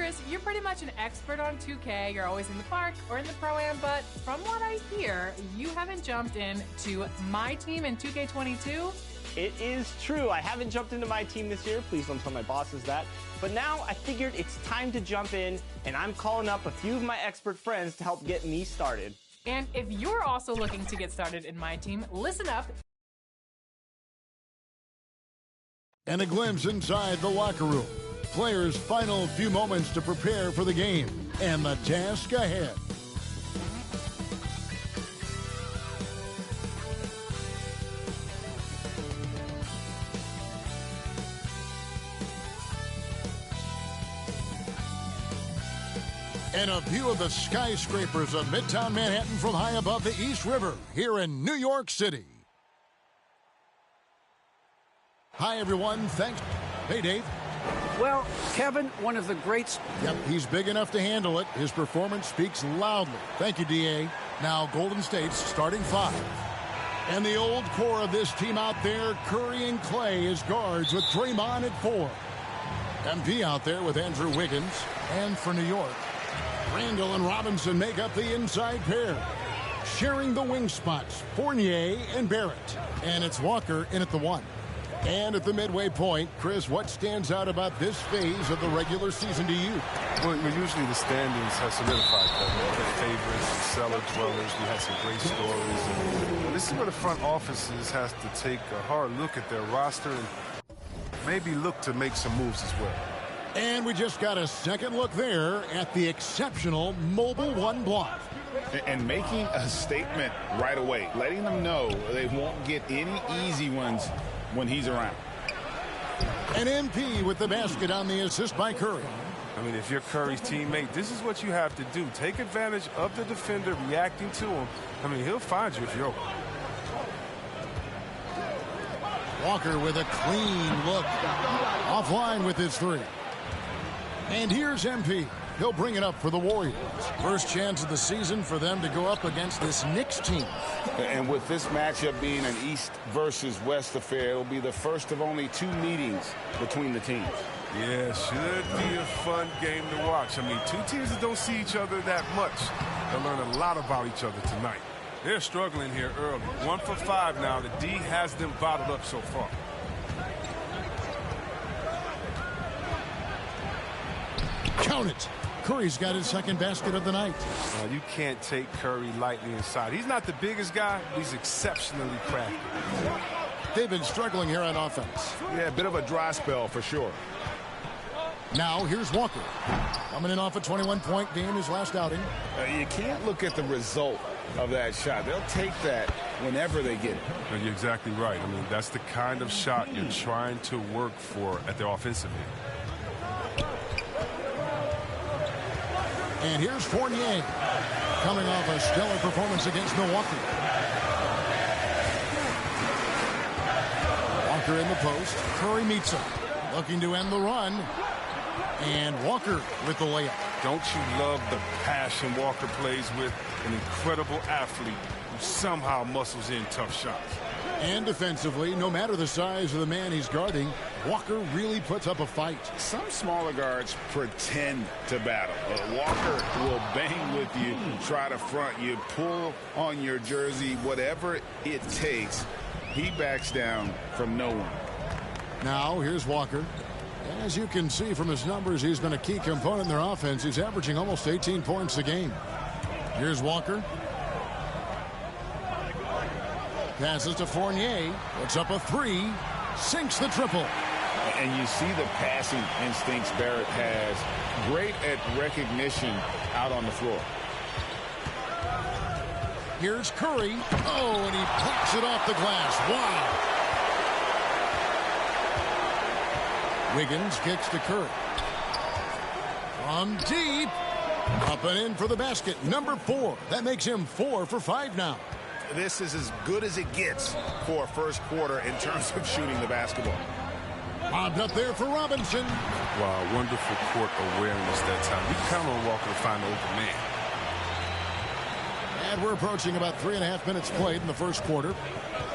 Chris, you're pretty much an expert on 2K. You're always in the park or in the Pro-Am, but from what I hear, you haven't jumped into my team in 2K22. It is true. I haven't jumped into my team this year. Please don't tell my bosses that. But now I figured it's time to jump in, and I'm calling up a few of my expert friends to help get me started. And if you're also looking to get started in my team, listen up. And a glimpse inside the locker room. Players' final few moments to prepare for the game and the task ahead. And a view of the skyscrapers of Midtown Manhattan from high above the East River here in New York City. Hi, everyone. Thanks. Hey, Dave. Well, Kevin, one of the greats. Yep, he's big enough to handle it. His performance speaks loudly. Thank you, D.A. Now, Golden State's starting five. And the old core of this team out there, Curry and Clay as guards with Draymond at 4. MP out there with Andrew Wiggins. And for New York, Randall and Robinson make up the inside pair. Sharing the wing spots, Fournier and Barrett. And it's Walker in at the 1. And at the midway point, Chris, what stands out about this phase of the regular season to you? Well, usually the standings have solidified that. The favorites, the cellar dwellers, we had some great stories. And this is where the front offices has to take a hard look at their roster and maybe look to make some moves as well. And we just got a second look there at the exceptional Mobile One block. And making a statement right away, letting them know they won't get any easy ones when he's around. An MP with the basket on the assist by Curry. I mean, if you're Curry's teammate, this is what you have to do. Take advantage of the defender reacting to him. I mean, he'll find you if you're open. Walker with a clean look. Offline with his 3. And here's MP. He'll bring it up for the Warriors. First chance of the season for them to go up against this Knicks team. And with this matchup being an East versus West affair, it'll be the first of only 2 meetings between the teams. Yeah, should be a fun game to watch. I mean, 2 teams that don't see each other that much. They'll learn a lot about each other tonight. They're struggling here early. 1 for 5 now. The D has them bottled up so far. Count it. Curry's got his second basket of the night. You can't take Curry lightly inside. He's not the biggest guy. He's exceptionally crafty. They've been struggling here on offense. Yeah, a bit of a dry spell for sure. Now here's Walker. Coming in off a 21-point game his last outing. You can't look at the result of that shot. They'll take that whenever they get it. You're exactly right. I mean, that's the kind of shot you're trying to work for at the offensive end. And here's Fournier, coming off a stellar performance against Milwaukee. Walker in the post. Curry meets him. Looking to end the run. And Walker with the layup. Don't you love the passion Walker plays with? An incredible athlete who somehow muscles in tough shots. And defensively, no matter the size of the man he's guarding, Walker really puts up a fight. Some smaller guards pretend to battle. Walker will bang with you, try to front you, pull on your jersey, whatever it takes. He backs down from no one. Now, here's Walker. As you can see from his numbers, he's been a key component in their offense. He's averaging almost 18 points a game. Here's Walker. Passes to Fournier. Puts up a 3. Sinks the triple. And you see the passing instincts Barrett has. Great at recognition out on the floor. Here's Curry. Oh, and he plucks it off the glass. Wow. Wiggins kicks to Curry. From deep. Up and in for the basket. Number 4. That makes him 4 for 5 now. This is as good as it gets for a first quarter in terms of shooting the basketball. Bobbed up there for Robinson. Wow, wonderful court awareness that time. You count on Walker to find the open man. And we're approaching about 3.5 minutes played in the first quarter.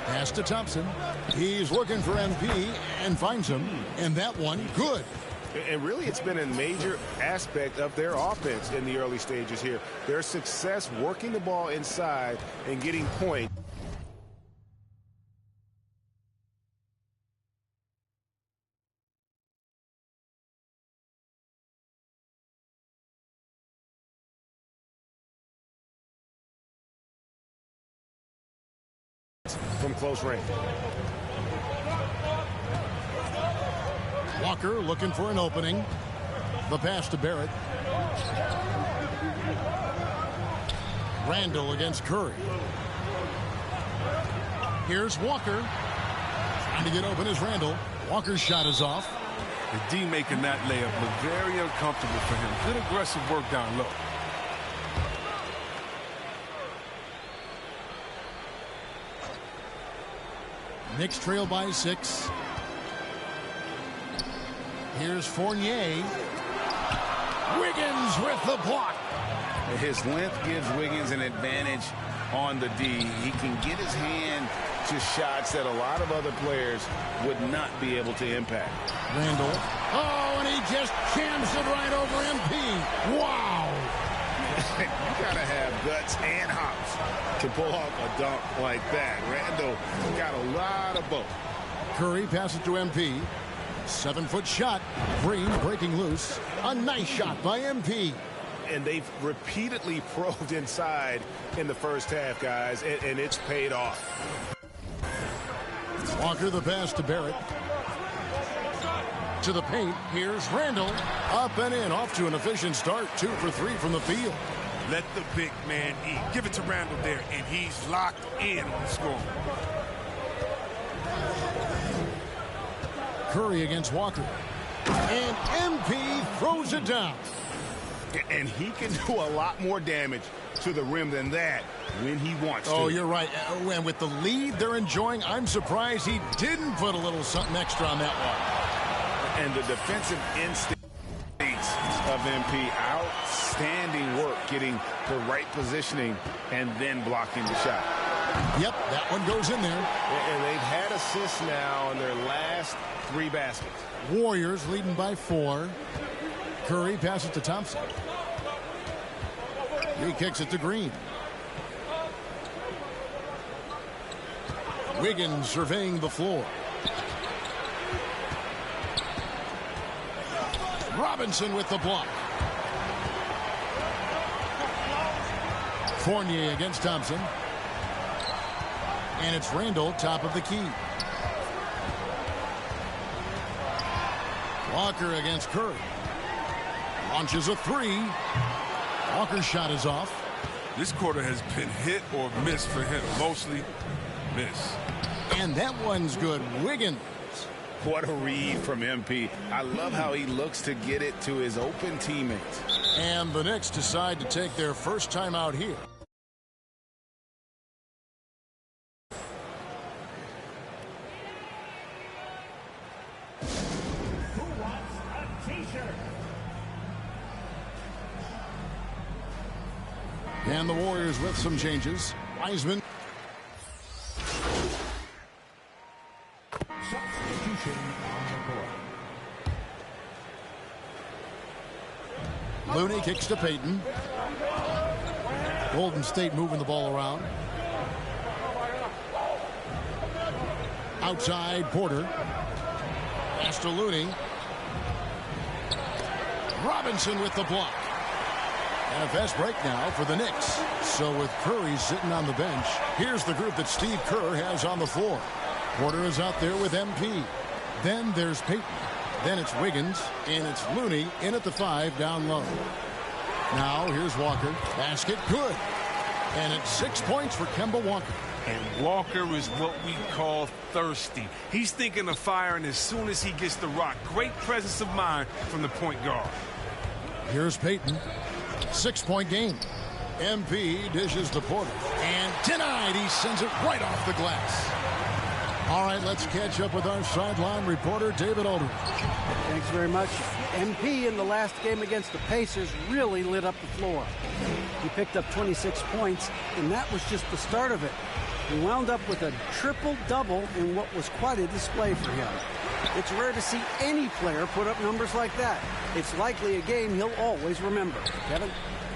Pass to Thompson. He's looking for MP and finds him. And that one, good. And really, it's been a major aspect of their offense in the early stages here. Their success working the ball inside and getting points. From close range. Walker looking for an opening. The pass to Barrett. Randall against Curry. Here's Walker. Trying to get open is Randall. Walker's shot is off. The D making that layup look very uncomfortable for him. Good aggressive work down low. Knicks trail by 6. Here's Fournier. Wiggins with the block. His length gives Wiggins an advantage on the D. He can get his hand to shots that a lot of other players would not be able to impact. Randall. Oh, and he just jams it right over MP. Wow. You got to have guts and hops to pull off a dunk like that. Randall got a lot of both. Curry passes to MP. 7-foot shot. Green breaking loose. A nice shot by MP. And they've repeatedly probed inside in the first half, guys, and it's paid off. Walker the pass to Barrett. To the paint. Here's Randall. Up and in. Off to an efficient start. 2 for 3 from the field. Let the big man eat. Give it to Randall there, and he's locked in on the score. Curry against Walker. And MP throws it down. And he can do a lot more damage to the rim than that when he wants to. Oh, you're right. And with the lead they're enjoying, I'm surprised he didn't put a little something extra on that one. And the defensive instincts of MP, outstanding work getting the right positioning and then blocking the shot. Yep, that one goes in there. And they've had assists now on their last 3 baskets. Warriors leading by 4. Curry passes to Thompson. He kicks it to Green. Wiggins surveying the floor. Robinson with the block. Fournier against Thompson. And it's Randall, top of the key. Walker against Curry. Launches a 3. Walker's shot is off. This quarter has been hit or miss for him. Mostly miss. And that one's good. Wiggins. What a read from MP. I love how he looks to get it to his open teammates. And the Knicks decide to take their first time out here. And the Warriors with some changes. Wiseman. Substitution on the court. Looney kicks to Payton. Golden State moving the ball around. Outside, Porter. Pass to Looney. Robinson with the block. And a fast break now for the Knicks. So with Curry sitting on the bench, here's the group that Steve Kerr has on the floor. Porter is out there with MP. Then there's Payton. Then it's Wiggins. And it's Looney in at the 5 down low. Now here's Walker. Basket good. And it's 6 points for Kemba Walker. And Walker is what we call thirsty. He's thinking of firing as soon as he gets the rock. Great presence of mind from the point guard. Here's Payton. 6-point game. MP dishes to Porter. And tonight he sends it right off the glass. All right, let's catch up with our sideline reporter, David Aldridge. Thanks very much. MP in the last game against the Pacers really lit up the floor. He picked up 26 points, and that was just the start of it. He wound up with a triple-double in what was quite a display for him. It's rare to see any player put up numbers like that. It's likely a game he'll always remember. Kevin?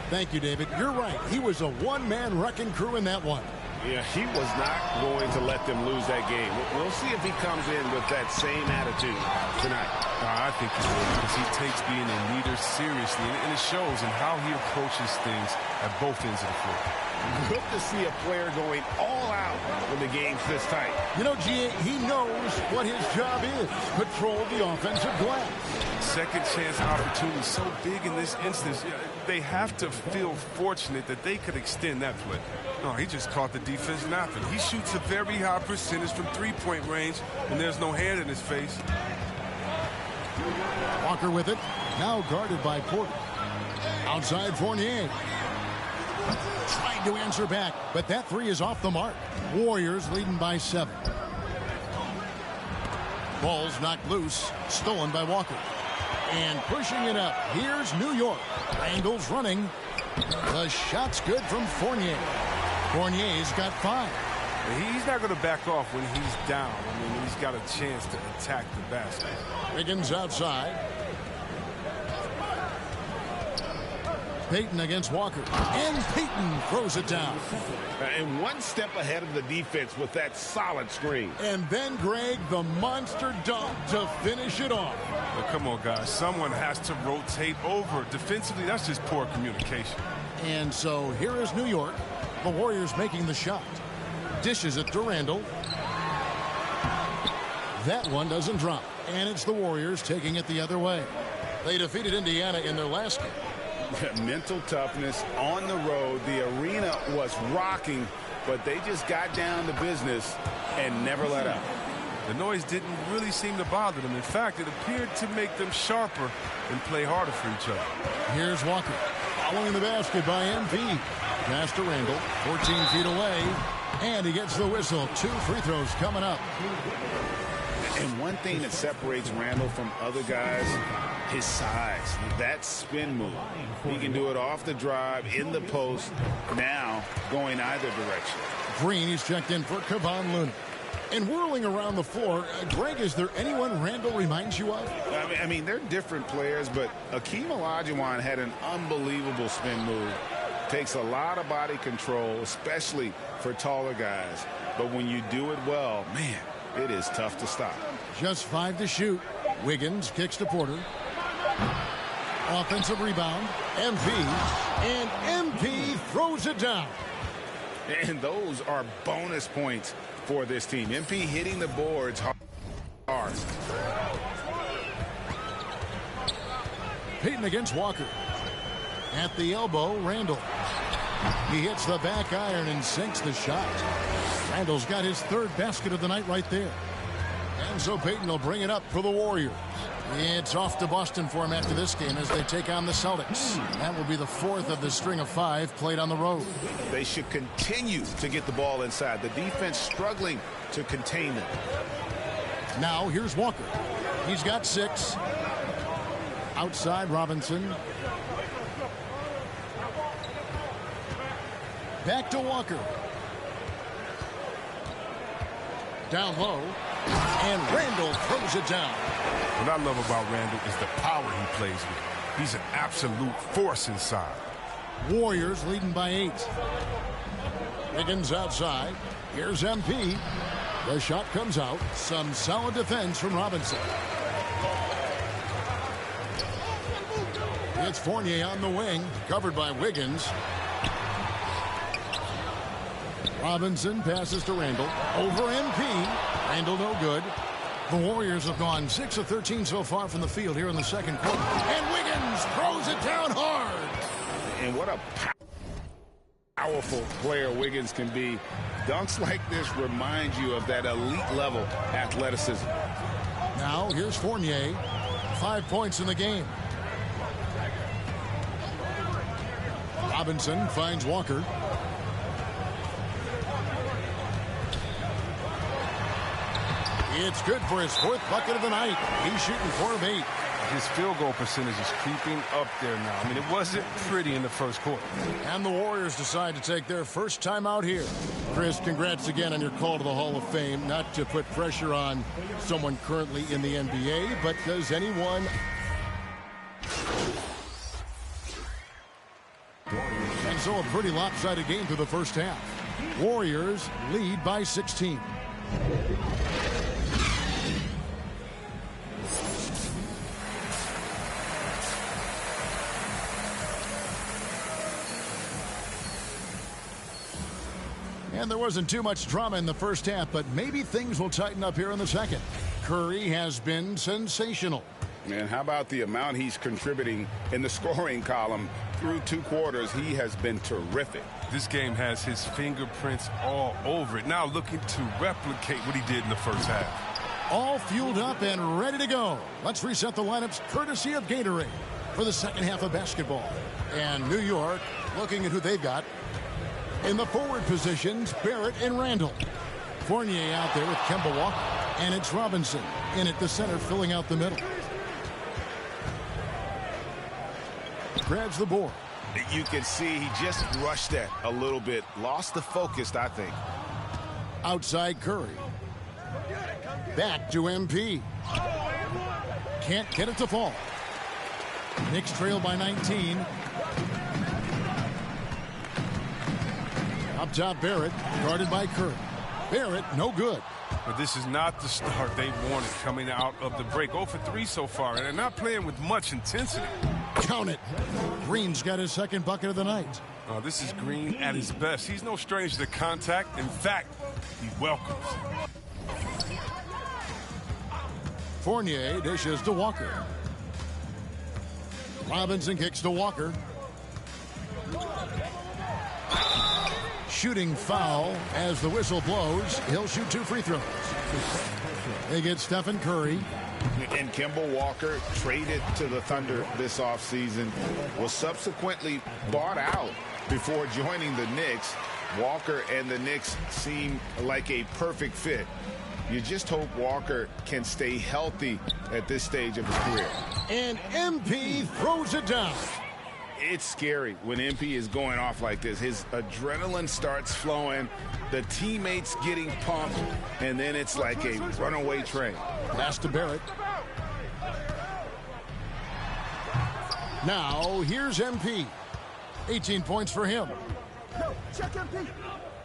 Thank you, David. You're right. He was a one-man wrecking crew in that one. Yeah, he was not going to let them lose that game. We'll see if he comes in with that same attitude tonight. I think he will, because he takes being a leader seriously, and it shows in how he approaches things at both ends of the floor. Good to see a player going all out when the game's this tight. You know, G.A., he knows what his job is. Control the offensive glass. Second chance opportunity so big in this instance. They have to feel fortunate that they could extend that play. No, he just caught the defense napping. He shoots a very high percentage from three-point range, and there's no hand in his face. Walker with it. Now guarded by Porter. Outside Fournier. Trying to answer back, but that three is off the mark. Warriors leading by 7. Ball's knocked loose. Stolen by Walker. And pushing it up. Here's New York. Randall's running. The shot's good from Fournier. Fournier's got 5. He's not going to back off when he's down. I mean, he's got a chance to attack the basket. Wiggins outside. Payton against Walker. And Payton throws it down. And one step ahead of the defense with that solid screen. And then, Greg, the monster dunk to finish it off. Well, come on, guys. Someone has to rotate over. Defensively, that's just poor communication. And so here is New York. The Warriors making the shot. Dishes it to Randall. That one doesn't drop. And it's the Warriors taking it the other way. They defeated Indiana in their last game. Mental toughness on the road. The arena was rocking, but they just got down to business and never let up. The noise didn't really seem to bother them. In fact, it appeared to make them sharper and play harder for each other. Here's Walker. Following the basket by MP. Pass to Randall. 14 feet away. And he gets the whistle. 2 free throws coming up. And one thing that separates Randall from other guys, his size. That spin move. He can do it off the drive, in the post, now going either direction. Green is checked in for Kevon Looney. And whirling around the floor, Greg, is there anyone Randall reminds you of? I mean, they're different players, but Akeem Olajuwon had an unbelievable spin move. Takes a lot of body control, especially for taller guys. But when you do it well, man, it is tough to stop. Just 5 to shoot. Wiggins kicks to Porter. Offensive rebound. MP. And MP throws it down. And those are bonus points for this team. MP hitting the boards hard. Payton against Walker. At the elbow, Randall. He hits the back iron and sinks the shot. Randall's got his 3rd basket of the night right there. And so Payton will bring it up for the Warriors. It's off to Boston for him after this game as they take on the Celtics. That will be the 4th of the string of 5 played on the road. They should continue to get the ball inside. The defense struggling to contain them. Now here's Walker. He's got 6. Outside Robinson. Back to Walker. Down low. And Randall throws it down. What I love about Randall is the power he plays with. He's an absolute force inside. Warriors leading by 8. Wiggins outside. Here's MP. The shot comes out. Some solid defense from Robinson. It's Fournier on the wing. Covered by Wiggins. Robinson passes to Randall. Over MP. Randall no good. The Warriors have gone 6 of 13 so far from the field here in the second quarter. And Wiggins throws it down hard. And what a powerful player Wiggins can be. Dunks like this remind you of that elite level athleticism. Now here's Fournier. 5 points in the game. Robinson finds Walker. It's good for his 4th bucket of the night. He's shooting 4 of 8. his field goal percentage is creeping up there now. I mean, it wasn't pretty in the first quarter. And the Warriors decide to take their first time out here. Chris, congrats again on your call to the Hall of Fame. Not to put pressure on someone currently in the NBA, but does anyone... And so a pretty lopsided game through the first half. Warriors lead by 16. And there wasn't too much drama in the first half, but maybe things will tighten up here in the second. Curry has been sensational. Man, how about the amount he's contributing in the scoring column through 2 quarters? He has been terrific. This game has his fingerprints all over it. Now looking to replicate what he did in the first half. All fueled up and ready to go. Let's reset the lineups courtesy of Gatorade for the second half of basketball. And New York looking at who they've got. In the forward positions, Barrett and Randall. Fournier out there with Kemba Walker. And it's Robinson in at the center, filling out the middle. Grabs the board. You can see he just rushed that a little bit. Lost the focus, I think. Outside Curry. Back to MP. Can't get it to fall. Knicks trail by 19. Up top, Barrett, guarded by Curry. Barrett, no good. But this is not the start they wanted coming out of the break. 0 for 3 so far, and they're not playing with much intensity. Count it. Green's got his second bucket of the night. This is Green at his best. He's no stranger to contact. In fact, he welcomes. Fournier dishes to Walker. Robinson kicks to Walker. Shooting foul as the whistle blows. He'll shoot 2 free throws. They get Stephen Curry. And Kemba Walker, traded to the Thunder this offseason, was subsequently bought out before joining the Knicks. Walker and the Knicks seem like a perfect fit. You just hope Walker can stay healthy at this stage of his career. And MP throws it down. It's scary when MP is going off like this. His adrenaline starts flowing, the teammates getting pumped, and then it's like a runaway train. Pass to Barrett. Now, here's MP. 18 points for him.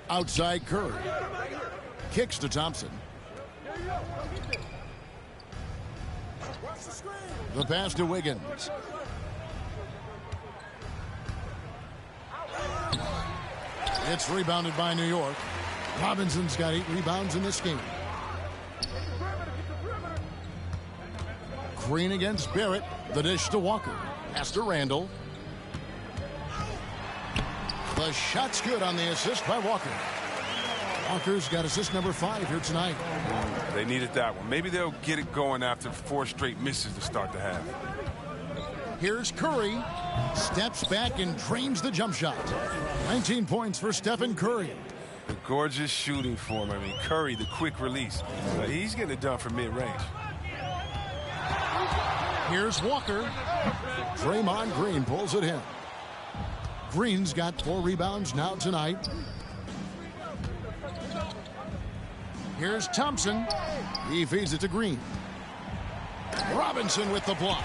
Outside Curry. Kicks to Thompson. The pass to Wiggins. It's rebounded by New York. Robinson's got 8 rebounds in this game. Green against Barrett. The dish to Walker. Pass to Randall. The shot's good on the assist by Walker. Walker's got assist number 5 here tonight. They needed that one. Maybe they'll get it going after 4 straight misses to start the half. Here's Curry. Steps back and drains the jump shot. 19 points for Stephen Curry. The gorgeous shooting form. I mean, Curry, the quick release. He's getting it done from mid-range. Here's Walker. Draymond Green pulls it in. Green's got 4 rebounds now tonight. Here's Thompson. He feeds it to Green. Robinson with the block.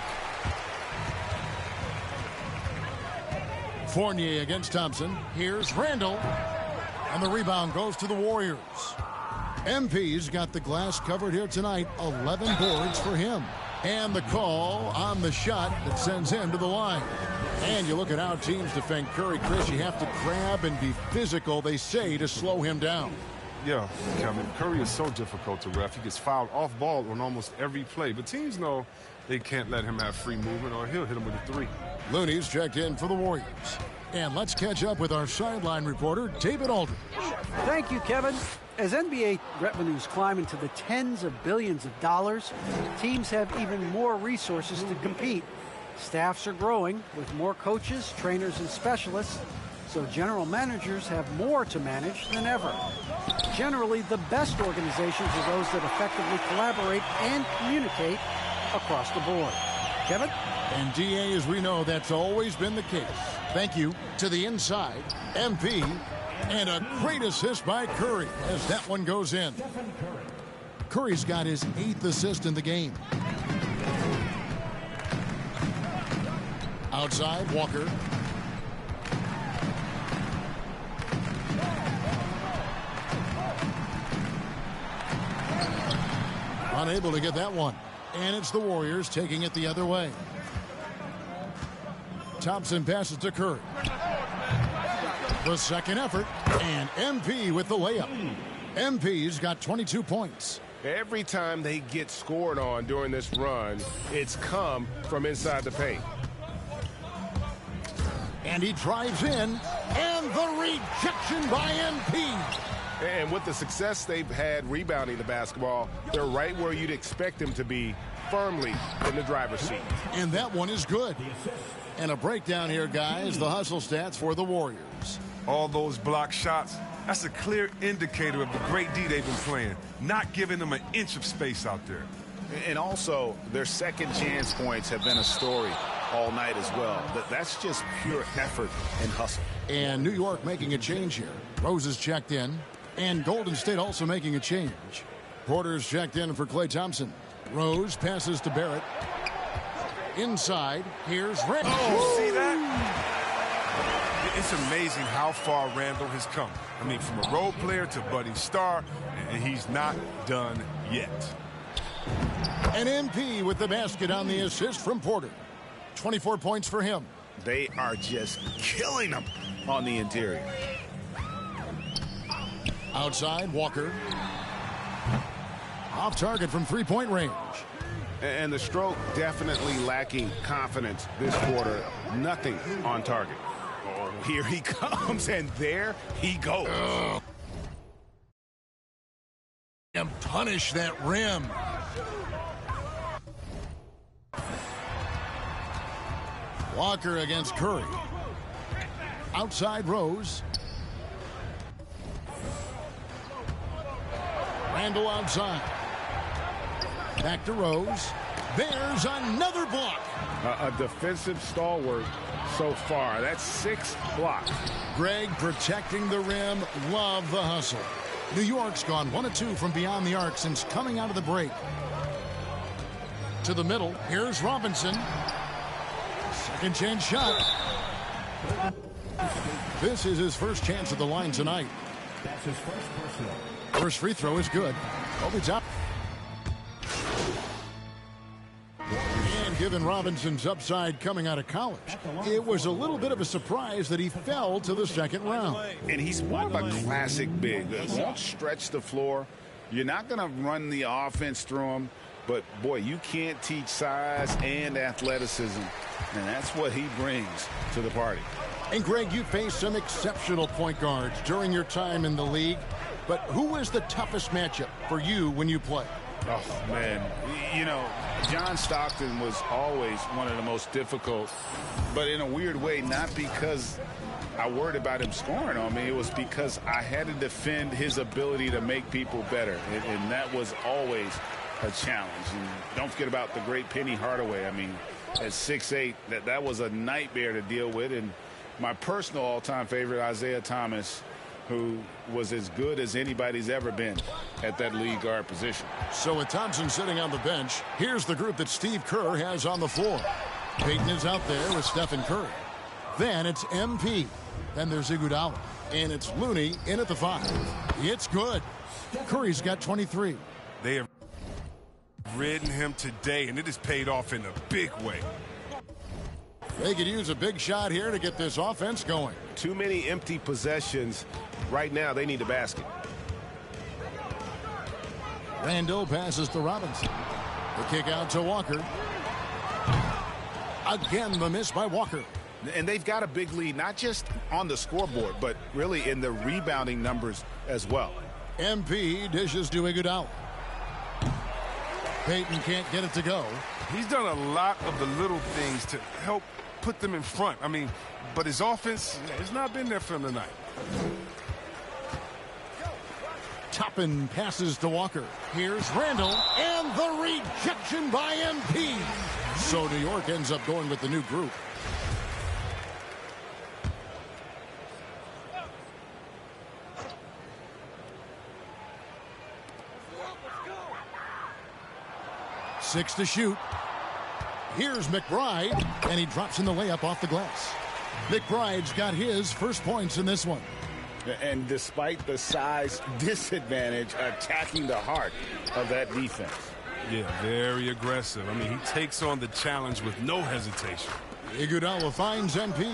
Fournier against Thompson. Here's Randall. And the rebound goes to the Warriors. MP's got the glass covered here tonight. 11 boards for him. And the call on the shot that sends him to the line. And you look at how teams defend Curry, Chris, you have to grab and be physical, they say, to slow him down. Yeah, Kevin, Curry is so difficult to ref. He gets fouled off ball on almost every play. But teams know they can't let him have free movement or he'll hit him with a 3. Looney's checked in for the Warriors. And let's catch up with our sideline reporter, David Aldridge. Thank you, Kevin. As NBA revenues climb into the tens of billions of dollars, teams have even more resources to compete. Staffs are growing with more coaches, trainers, and specialists, so general managers have more to manage than ever. Generally, the best organizations are those that effectively collaborate and communicate across the board. Kevin? And DA, as we know, that's always been the case. Thank you to the inside, MP, and a great assist by Curry as that one goes in. Curry's got his 8th assist in the game. Outside, Walker. Unable to get that one. And it's the Warriors taking it the other way. Thompson passes to Curry. The second effort, and MP with the layup. MP's got 22 points. Every time they get scored on during this run, it's come from inside the paint. And he drives in, and the rejection by MP. And with the success they've had rebounding the basketball, they're right where you'd expect them to be, firmly in the driver's seat. And that one is good. And a breakdown here, guys. The hustle stats for the Warriors. All those block shots, that's a clear indicator of the great D they've been playing, not giving them an inch of space out there. And also, their second chance points have been a story all night as well. That's just pure effort and hustle. And New York making a change here. Rose is checked in. And Golden State also making a change. Porter's checked in for Klay Thompson. Rose passes to Barrett. Inside, here's Randall. Oh, see that? It's amazing how far Randall has come. I mean, from a role player to budding star, and he's not done yet. And MP with the basket on the assist from Porter. 24 points for him. They are just killing them on the interior. Outside, Walker. Off target from three-point range. And the stroke definitely lacking confidence this quarter. Nothing on target. Oh, here he comes, and there he goes. And punish that rim. Walker against Curry. Outside, Rose. Randall outside. Back to Rose. There's another block. A defensive stalwart so far. That's 6 blocks. Greg protecting the rim. Love the hustle. New York's gone 1 of 2 from beyond the arc since coming out of the break. To the middle. Here's Robinson. Second chance shot. This is his first chance at the line tonight. That's his first personal. First free throw is good. Opens up. And given Robinson's upside coming out of college, it was a little bit of a surprise that he fell to the second round. And he's more of a classic big. He won't stretch the floor. You're not going to run the offense through him. But, boy, you can't teach size and athleticism. And that's what he brings to the party. And, Greg, you faced some exceptional point guards during your time in the league. But who was the toughest matchup for you when you played? Oh, man. You know, John Stockton was always one of the most difficult. But in a weird way, not because I worried about him scoring on me. It was because I had to defend his ability to make people better. And that was always a challenge. And don't forget about the great Penny Hardaway. I mean, at 6'8", that was a nightmare to deal with. And my personal all-time favorite, Isaiah Thomas, who was as good as anybody's ever been at that lead guard position. So with Thompson sitting on the bench, here's the group that Steve Kerr has on the floor. Payton is out there with Stephen Curry. Then it's MP. Then there's Iguodala. And it's Looney in at the 5. It's good. Curry's got 23. They have ridden him today, and it has paid off in a big way. They could use a big shot here to get this offense going. Too many empty possessions. Right now, they need a basket. Randall passes to Robinson. The kick out to Walker. Again, the miss by Walker. And they've got a big lead, not just on the scoreboard, but really in the rebounding numbers as well. MP dishes to Iguodala. Payton can't get it to go. He's done a lot of the little things to help put them in front. I mean, but his offense has not been there for him tonight. Toppin passes to Walker. Here's Randall, and the rejection by MP. So New York ends up going with the new group. Six to shoot. Here's McBride, and he drops in the layup off the glass. McBride's got his first points in this one. And despite the size disadvantage, attacking the heart of that defense. Yeah, very aggressive. I mean, he takes on the challenge with no hesitation. Iguodala finds MP.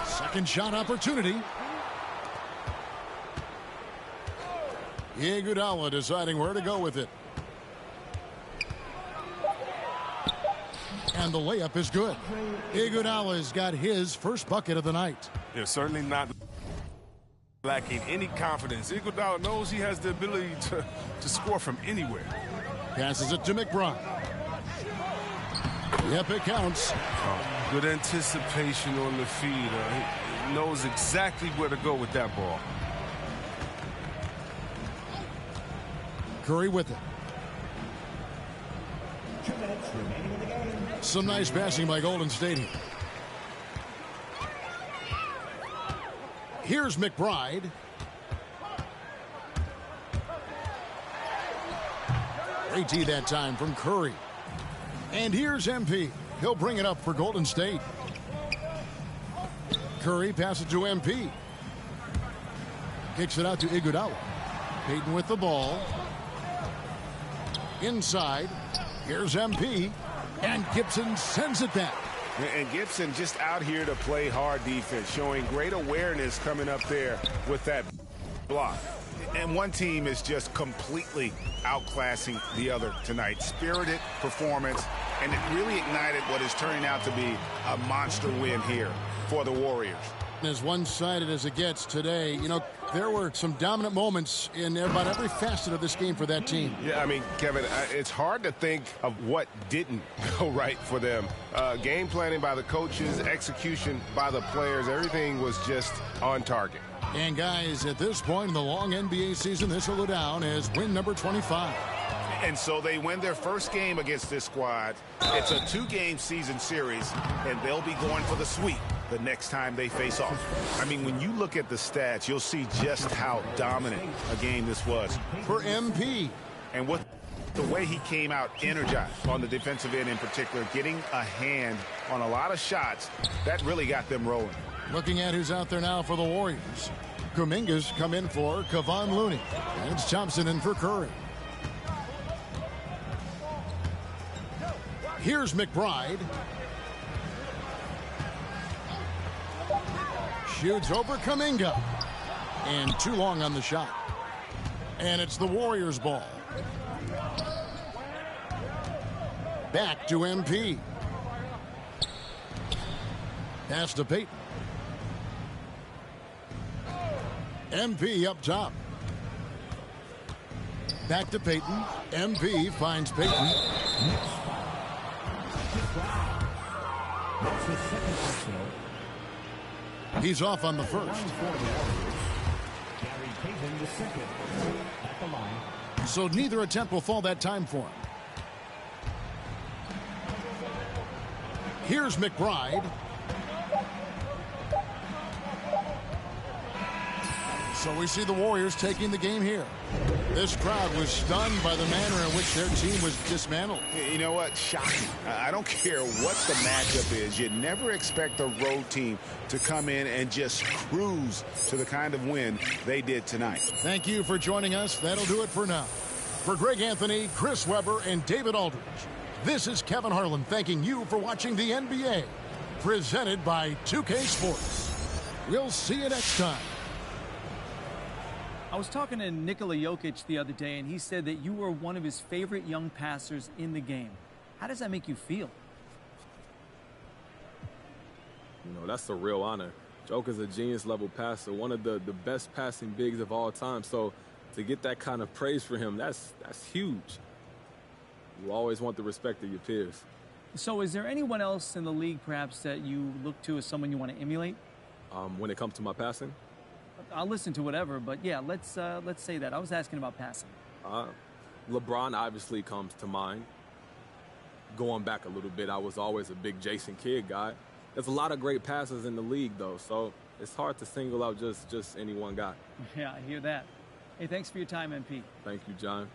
Second shot opportunity. Iguodala deciding where to go with it. And the layup is good. Iguodala's got his first bucket of the night. They're certainly not lacking any confidence. Iguodala knows he has the ability to score from anywhere. Passes it to McBride. Yep, it counts. Good anticipation on the feed. He knows exactly where to go with that ball. Curry with it. Some nice passing by Golden State here. Here's McBride. Great tee that time from Curry. And here's MP. He'll bring it up for Golden State. Curry passes to MP. Kicks it out to Iguodala. Payton with the ball. Inside. Here's MP. And Gibson sends it back. And Gibson just out here to play hard defense, showing great awareness coming up there with that block. And one team is just completely outclassing the other tonight. Spirited performance, and it really ignited what is turning out to be a monster win here for the Warriors. As one-sided as it gets today, you know, there were some dominant moments in about every facet of this game for that team. Yeah, I mean, Kevin, it's hard to think of what didn't go right for them. Game planning by the coaches, execution by the players, everything was just on target. And guys, at this point in the long NBA season, this will go down as win number 25. And so they win their first game against this squad. It's a 2-game season series, and they'll be going for the sweep the next time they face off. I mean, when you look at the stats, you'll see just how dominant a game this was. For MP. And what the way he came out energized on the defensive end in particular, getting a hand on a lot of shots, that really got them rolling. Looking at who's out there now for the Warriors. Kuminga's come in for Kevon Looney. And it's Thompson in for Curry. Here's McBride. Shoots over Kuminga. And too long on the shot. And it's the Warriors' ball. Back to MP. Pass to Payton. MP up top. Back to Payton. MP finds Payton. He's off on the first. So neither attempt will fall that time for him. Here's McBride. So we see the Warriors taking the game here. This crowd was stunned by the manner in which their team was dismantled. You know what? Shocking. I don't care what the matchup is. You never expect a road team to come in and just cruise to the kind of win they did tonight. Thank you for joining us. That'll do it for now. For Greg Anthony, Chris Webber, and David Aldridge, this is Kevin Harlan thanking you for watching the NBA, presented by 2K Sports. We'll see you next time. I was talking to Nikola Jokic the other day, and he said that you were one of his favorite young passers in the game. How does that make you feel? You know, that's a real honor. Joker's a genius-level passer, one of the best passing bigs of all time. So to get that kind of praise for him, that's huge. You always want the respect of your peers. So is there anyone else in the league, perhaps, that you look to as someone you want to emulate? When it comes to my passing? I'll listen to whatever, but yeah, let's say that. I was asking about passing. LeBron obviously comes to mind. going back a little bit, I was always a big Jason Kidd guy. There's a lot of great passers in the league, though, so it's hard to single out just any one guy. Yeah, I hear that. Hey, thanks for your time, MP. Thank you, John.